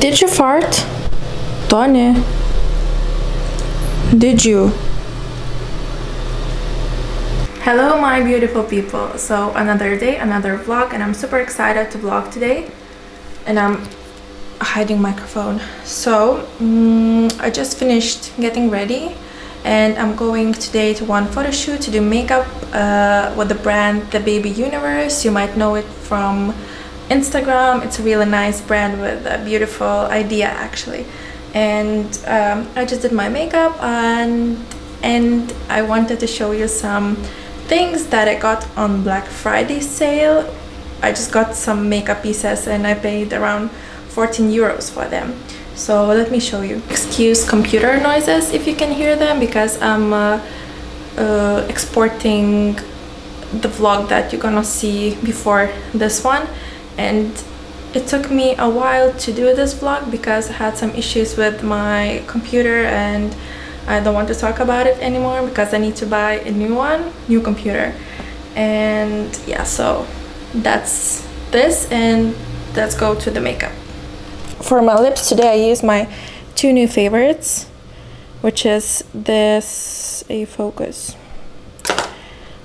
Did you fart? Tony? Did you? Hello my beautiful people. So another day, another vlog, and I'm super excited to vlog today. And I'm hiding microphone. So I just finished getting ready and I'm going today to one photo shoot to do makeup with the brand The Baby Universe. You might know it from Instagram. It's a really nice brand with a beautiful idea actually. And I just did my makeup and I wanted to show you some things that I got on Black Friday sale. I just got some makeup pieces and I paid around 14 euros for them. So let me show you. Excuse computer noises if you can hear them, because I'm exporting the vlog that you're gonna see before this one, and it took me a while to do this vlog because I had some issues with my computer and I don't want to talk about it anymore because I need to buy a new computer. And yeah, so that's this, and let's go to the makeup. For my lips today I use my two new favorites, which is this focus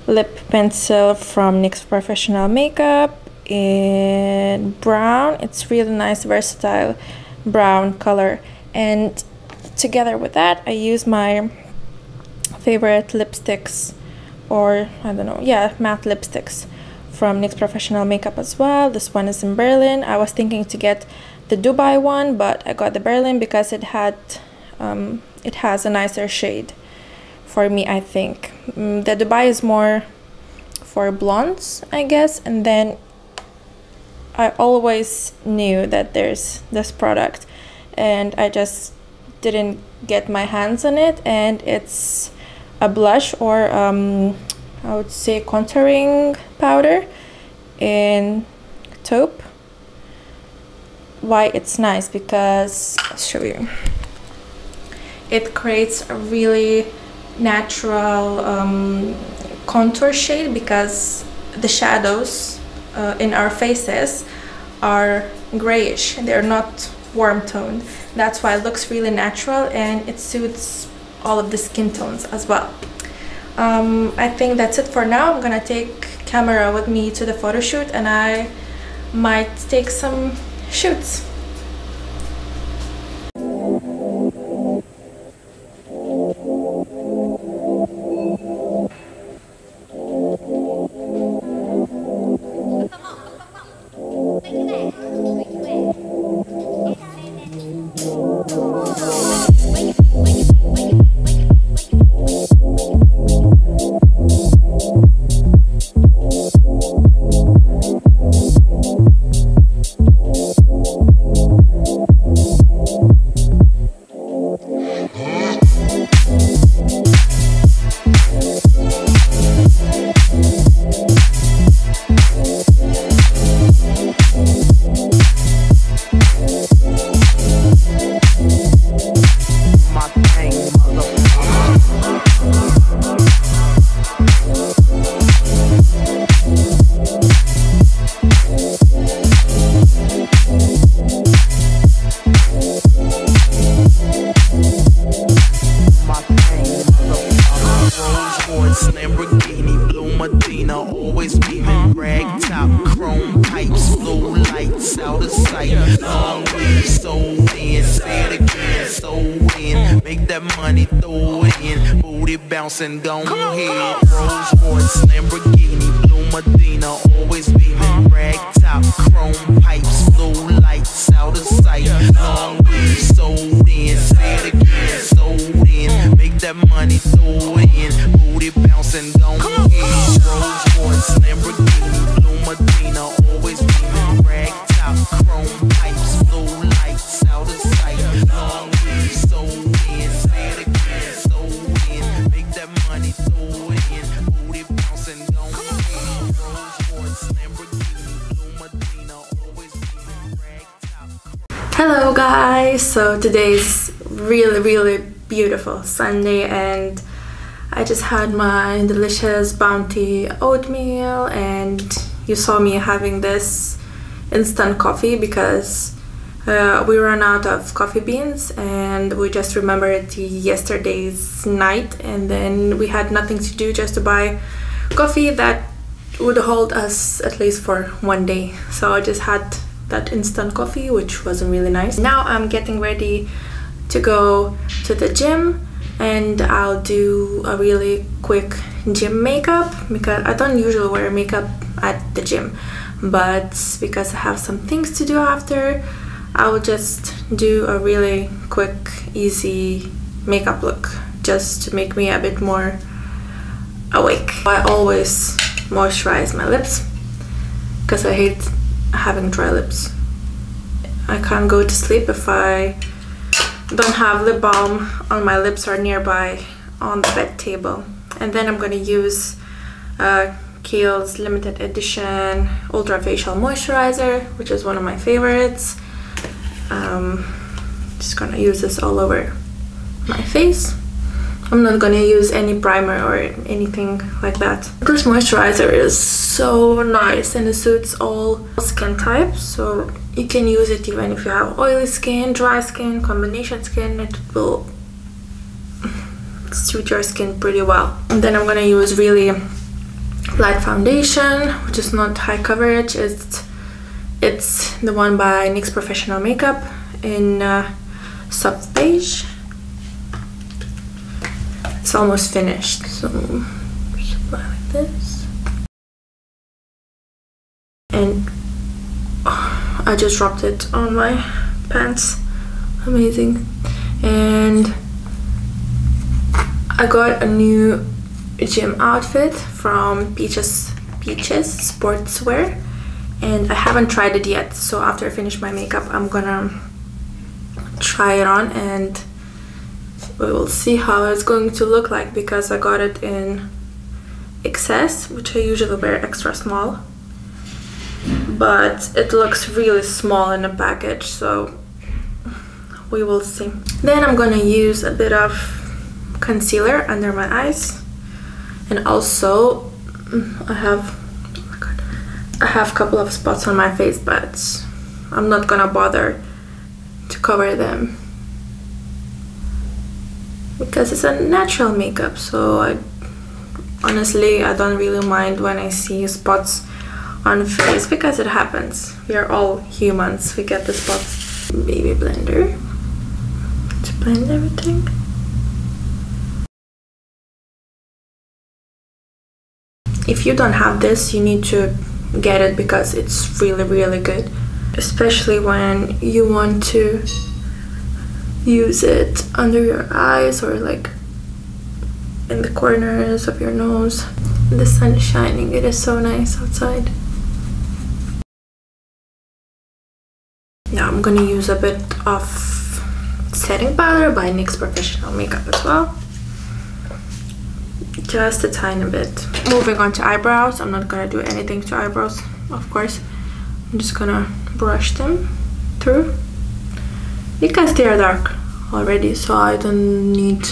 lip pencil from NYX Professional Makeup in brown. It's really nice, versatile brown color, and together with that I use my favorite lipsticks, or I don't know, yeah, matte lipsticks from NYX Professional Makeup as well. This one is in Berlin. I was thinking to get the Dubai one, but I got the Berlin because it has a nicer shade for me, I think. The Dubai is more for blondes, I guess, and then I always knew that there's this product and I just didn't get my hands on it, and it's a blush, or I would say contouring powder in taupe. Why it's nice? Because I'll show you. It creates a really natural contour shade, because the shadows in our faces are grayish, they're not warm toned. That's why it looks really natural and it suits all of the skin tones as well. I think that's it for now. I'm gonna take camera with me to the photo shoot and I might take some shoots. And go ahead, Rolls Royce, Lamborghini, Blue Medina, always beaming, rag top, chrome pipes, blue lights, out of sight, long weed, sold in, say it again, sold in, make that money, throw it in, booty bouncing, go ahead, Rolls Royce, Lamborghini, Blue Medina, always beaming, rag top, chrome pipes, blue lights, out of sight, long weed, sold in, say it again, sold in, make that money, throw it in, booty bouncing, go ahead, Rolls Royce, Lamborghini, Blue Medina, always beaming, rag top. Hello guys, so today's really beautiful Sunday and I just had my delicious Bounty oatmeal, and you saw me having this instant coffee because We ran out of coffee beans and we just remembered yesterday's night, and then we had nothing to do, just to buy coffee that would hold us at least for one day. So I just had that instant coffee, which wasn't really nice. Now I'm getting ready to go to the gym, and I'll do a really quick gym makeup because I don't usually wear makeup at the gym, but because I have some things to do after, I will just do a really quick, easy makeup look just to make me a bit more awake. I always moisturize my lips because I hate having dry lips. I can't go to sleep if I don't have lip balm on my lips or nearby on the bed table. And then I'm gonna use Kiehl's limited edition ultra facial moisturizer, which is one of my favorites. Just gonna use this all over my face. I'm not gonna use any primer or anything like that. This moisturizer is so nice and it suits all skin types, so you can use it even if you have oily skin, dry skin, combination skin. It will suit your skin pretty well. And then I'm gonna use really light foundation, which is not high coverage. It's the one by NYX Professional Makeup in soft beige. It's almost finished, so just apply like this. And I just dropped it on my pants. Amazing. And I got a new gym outfit from Peaches Sportswear, and I haven't tried it yet, so after I finish my makeup I'm gonna try it on and we will see how it's going to look like, because I got it in XS, which I usually wear extra small, but it looks really small in the package, so we will see. Then I'm gonna use a bit of concealer under my eyes, and also I have a couple of spots on my face, but I'm not gonna bother to cover them because it's a natural makeup. So honestly I don't really mind when I see spots on face, because it happens. We are all humans, we get the spots. Baby blender to blend everything. If you don't have this, you need to get it because it's really good, especially when you want to use it under your eyes or like in the corners of your nose. The sun is shining, it is so nice outside. Now I'm gonna use a bit of setting powder by NYX Professional Makeup as well. Just a tiny bit. Moving on to eyebrows. I'm not gonna do anything to eyebrows, of course. I'm just gonna brush them through because they are dark already, so I don't need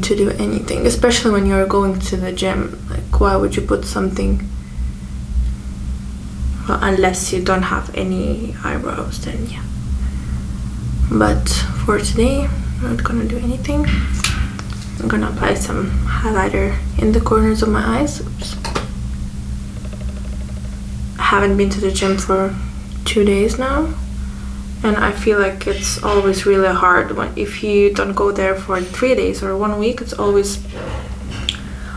to do anything, especially when you're going to the gym. Like, why would you put something? Well, unless you don't have any eyebrows, then yeah. But for today, I'm not gonna do anything. I'm gonna apply some highlighter in the corners of my eyes. Oops. I haven't been to the gym for 2 days now, and I feel like it's always really hard if you don't go there for 3 days or 1 week. It's always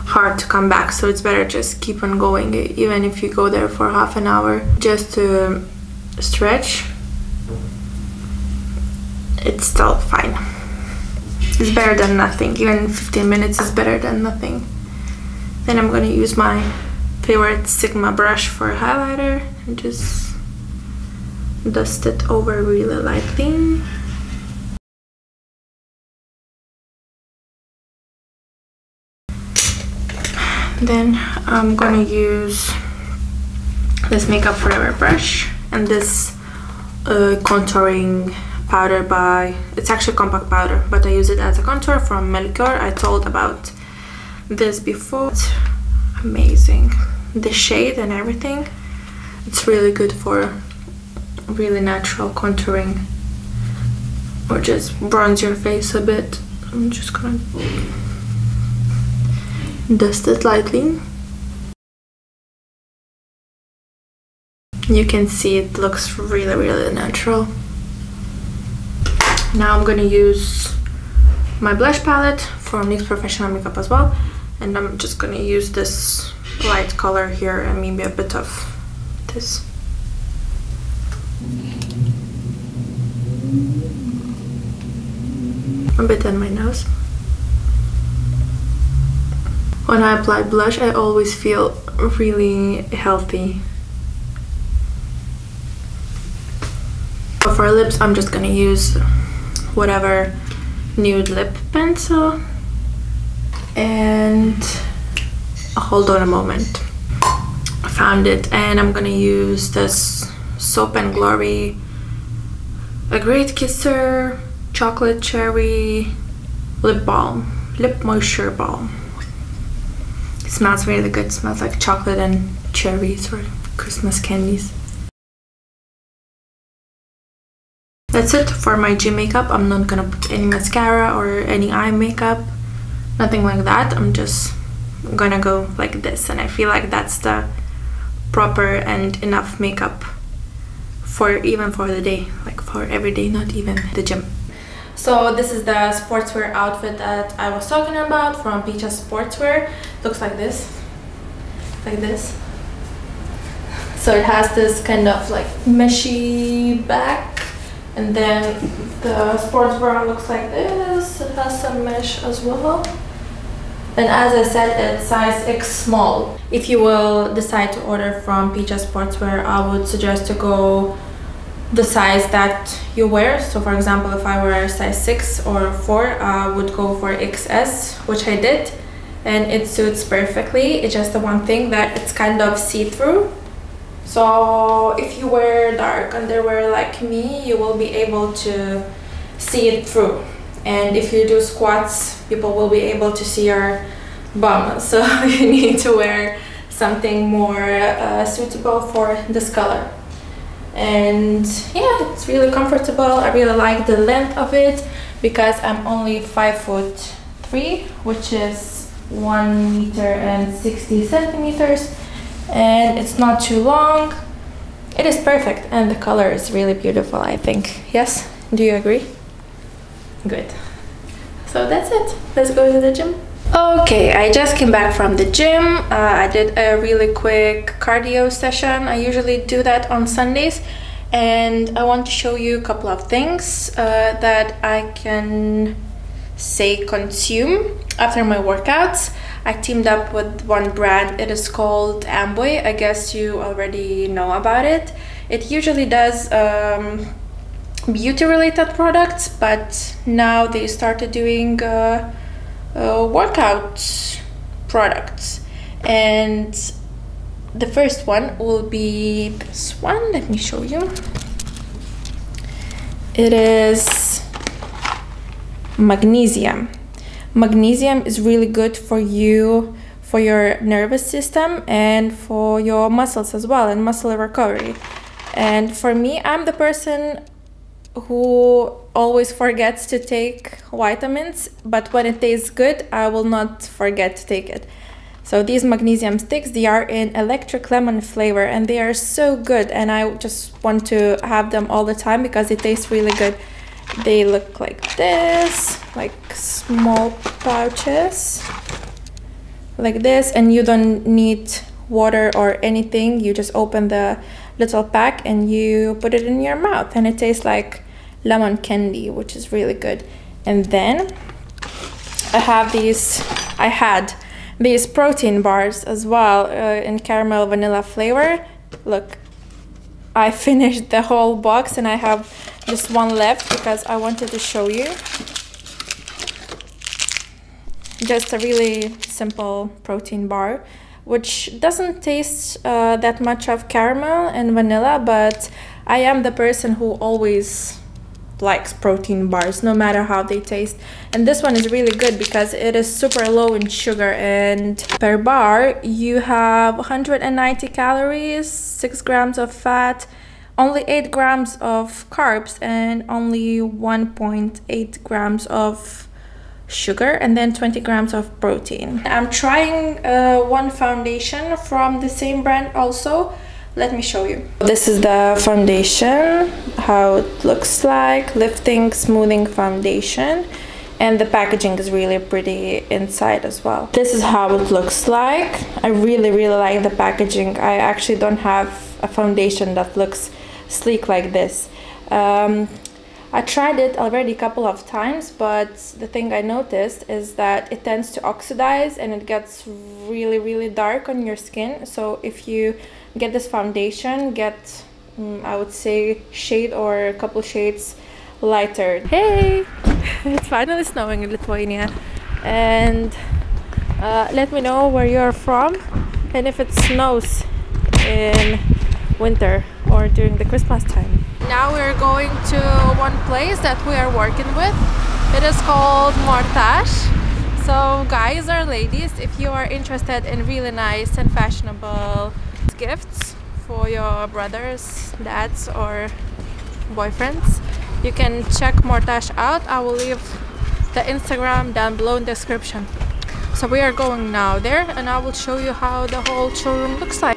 hard to come back, so it's better just keep on going, even if you go there for half an hour just to stretch. It's still fine. It's better than nothing. Even 15 minutes is better than nothing. Then I'm gonna use my favorite Sigma brush for highlighter and just dust it over really lightly. Then I'm gonna use this Makeup Forever brush and this contouring powder by, it's actually compact powder, but I use it as a contour from Melchior. I told about this before. It's amazing, the shade and everything. It's really good for really natural contouring or just bronze your face a bit. I'm just gonna dust it lightly. You can see it looks really natural. Now I'm gonna use my blush palette from NYX Professional Makeup as well, and I'm just gonna use this light color here and maybe a bit of this. A bit on my nose. When I apply blush, I always feel really healthy. For lips, I'm just gonna use whatever nude lip pencil, and hold on a moment, I found it, and I'm gonna use this Soap and Glory A Great Kisser Chocolate Cherry Lip Balm, Lip Moisture Balm. It smells really good. It smells like chocolate and cherries or Christmas candies. That's it for my gym makeup. I'm not gonna put any mascara or any eye makeup, nothing like that. I'm just gonna go like this, and I feel like that's the proper and enough makeup for even for the day, like for every day, not even the gym. So this is the sportswear outfit that I was talking about from Peaches Sportswear. Looks like this, like this. So it has this kind of like meshy back, and then the sports bra looks like this. It has some mesh as well. And as I said, it's size X small. If you will decide to order from Peaches Sportswear, I would suggest to go the size that you wear. So for example, if I wear size 6 or 4, I would go for XS, which I did, and it suits perfectly. It's just the one thing that it's kind of see-through. So if you wear dark underwear like me, you will be able to see it through. And if you do squats, people will be able to see your bum. So you need to wear something more suitable for this color. And yeah, it's really comfortable. I really like the length of it because I'm only 5'3", which is 1 meter and 60 centimeters, and it's not too long. It is perfect, and the color is really beautiful, I think. Yes, do you agree? Good. So that's it. Let's go to the gym. Okay, I just came back from the gym. I did a really quick cardio session. I usually do that on Sundays, and I want to show you a couple of things that I can say consume after my workouts. I teamed up with one brand. It is called Amway. I guess you already know about it. It usually does beauty related products, but now they started doing workout products, and the first one will be this one. Let me show you. It is magnesium. Magnesium is really good for you, for your nervous system, and for your muscles as well, and muscle recovery. And for me, I'm the person who always forgets to take vitamins, but when it tastes good, I will not forget to take it. So these magnesium sticks, they are in electric lemon flavor, and they are so good, and I just want to have them all the time because it tastes really good. They look like this, like small pouches like this, and you don't need water or anything. You just open the little pack and you put it in your mouth, and it tastes like lemon candy, which is really good. And then I had these protein bars as well in caramel vanilla flavor. Look, I finished the whole box and I have just one left because I wanted to show you. Just a really simple protein bar, which doesn't taste that much of caramel and vanilla, but I am the person who always likes protein bars no matter how they taste, and this one is really good because it is super low in sugar, and per bar you have 190 calories, 6 grams of fat, only 8 grams of carbs and only 1.8 grams of sugar, and then 20 grams of protein. I'm trying one foundation from the same brand also. Let me show you. This is the foundation, how it looks like, lifting smoothing foundation, and the packaging is really pretty inside as well. This is how it looks like. I really like the packaging. I actually don't have a foundation that looks sleek like this. I tried it already a couple of times, but the thing I noticed is that it tends to oxidize and it gets really dark on your skin. So if you get this foundation, get I would say shade or a couple shades lighter. Hey, it's finally snowing in Lithuania, and let me know where you're from and if it snows in winter or during the Christmas time. Now we're going to one place that we are working with. It is called Mortash. So guys or ladies, if you are interested in really nice and fashionable gifts for your brothers, dads or boyfriends, you can check Mortash out. I will leave the Instagram down below in the description. So we are going now there, and I will show you how the whole showroom looks like.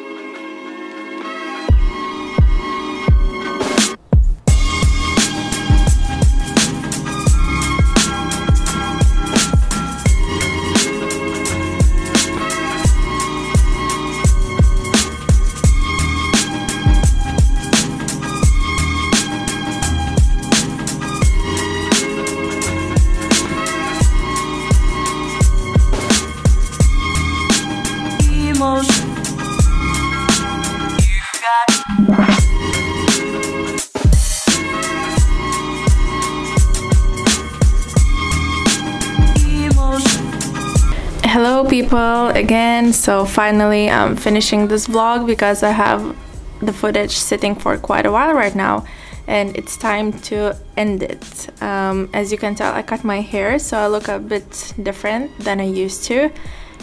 Hello people again. So finally I'm finishing this vlog because I have the footage sitting for quite a while right now, and it's time to end it. As you can tell, I cut my hair, so I look a bit different than I used to,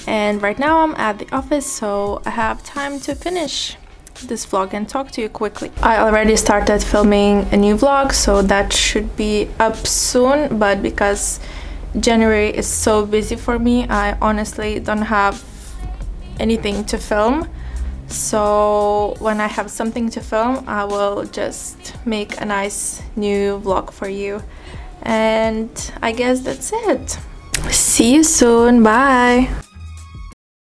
and right now I'm at the office, so I have time to finish this vlog and talk to you quickly. I already started filming a new vlog, so that should be up soon, but because January is so busy for me, I honestly don't have anything to film. So when I have something to film, I will just make a nice new vlog for you. And I guess that's it. See you soon. Bye.